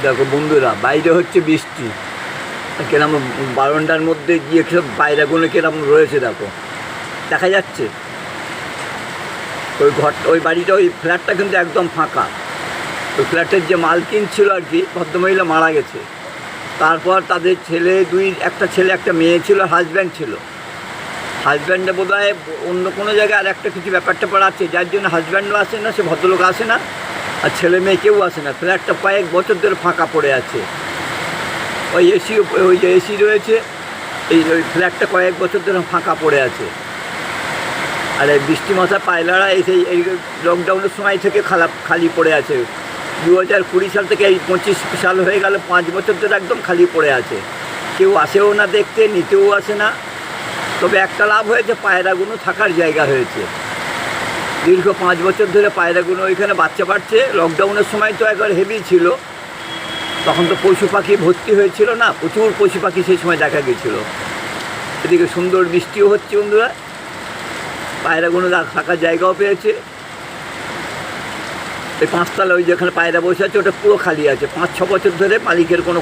দেখো বন্ধুরা, বাইরে হচ্ছে বৃষ্টি, কিরম বারান্দার মধ্যে গিয়ে সব পায়রাগুলো কিরম রয়েছে দেখো, দেখা যাচ্ছে। ওই ঘরটা, ওই বাড়িটা, ওই ফ্ল্যাটটা কিন্তু একদম ফাঁকা। ওই ফ্ল্যাটের যে মালকিন ছিল আর কি, ভদ্রমহিলা মারা গেছে। তারপর তাদের ছেলে একটা ছেলে একটা মেয়ে ছিল, হাজব্যান্ড ছিল। হাজব্যান্ডে বোধ হয় অন্য কোনো জায়গায় আর একটা কিছু ব্যাপারটা পড়াচ্ছে, যার জন্য হাজব্যান্ডও আসে না, সে ভদ্রলোক আসে না, আর ছেলে মেয়ে কেউ আসে না। ফ্ল্যাটটা কয়েক বছর ধরে ফাঁকা পড়ে আছে। ওই ওই যে এসি রয়েছে, ওই ফ্ল্যাটটা কয়েক বছর ধরে ফাঁকা পড়ে আছে। আর এই বৃষ্টি মাথা পায়লারা এই লকডাউনের সময় থেকে খালি পড়ে আছে। 2020 সাল থেকে এই 25 সাল হয়ে গেল, 5 বছর ধরে একদম খালি পড়ে আছে। কেউ আসেও না দেখতে, নিতেও আসে না। তবে একটা লাভ হয়েছে, পায়রাগুলো থাকার জায়গা হয়েছে। দীর্ঘ 5 বছর ধরে পায়রাগুলো ওইখানে বাচ্চা পাচ্ছে। লকডাউনের সময় তো একবার হেভি ছিল, তখন তো পশু পাখি ভর্তি হয়েছিল না, প্রচুর পশু পাখি সেই সময় দেখা গেছিল। এদিকে সুন্দর বৃষ্টিও হচ্ছে বন্ধুরা, পায়রাগুলো থাকার জায়গাও পেয়েছে। এই 5তলা ওই যেখানে পায়রা বসে আছে, ওটা পুরো খালি আছে। 5-6 বছর ধরে মালিকের কোনো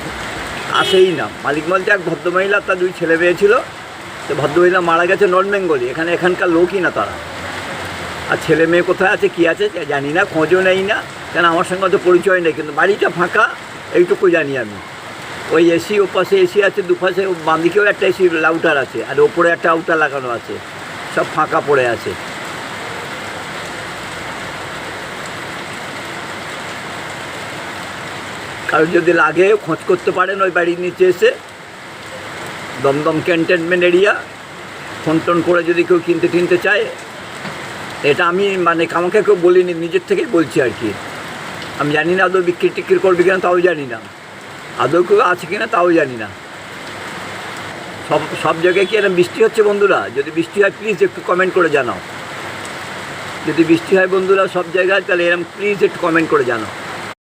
আসেই না। মালিক বলতে এক ভদ্রমহিলা, তার 2 ছেলে মেয়ে ছিল। তো ভদ্রমহিলা মারা গেছে নর্থ বেঙ্গলে, এখানকার লোকই না তারা। আর ছেলে মেয়ে কোথায় আছে, কী আছে জানি না, খোঁজও নেই না, কেন আমার সঙ্গে তো পরিচয় নেই। কিন্তু বাড়িটা ফাঁকা, এইটুকু জানি আমি। ওই এসি, ওপাশে এসি আছে, দুপাশে বাঁ দিকেও একটা এসি আউটার আছে, আর ওপরে একটা আউটার লাগানো আছে। সব ফাঁকা পড়ে আছে। কারণ যদি লাগে খোঁজ করতে পারেন ওই বাড়ির নিচে এসে, দমদম ক্যান্টনমেন্ট এরিয়া। ফোন টোন করে যদি কেউ কিনতে চায়, এটা আমি আমাকে কেউ বলিনি, নিজের থেকেই বলছি আর কি। আমি জানি না আদৌ বিক্রি টিক্রি করবে কিনা, তাও জানি না। আদৌ কেউ আছে কিনা তাও জানি না। সব জায়গায় কি এরকম বৃষ্টি হচ্ছে বন্ধুরা? যদি বৃষ্টি হয় প্লিজ একটু কমেন্ট করে জানাও। যদি বৃষ্টি হয় বন্ধুরা সব জায়গায়, তাহলে এরকম প্লিজ একটু কমেন্ট করে জানাও।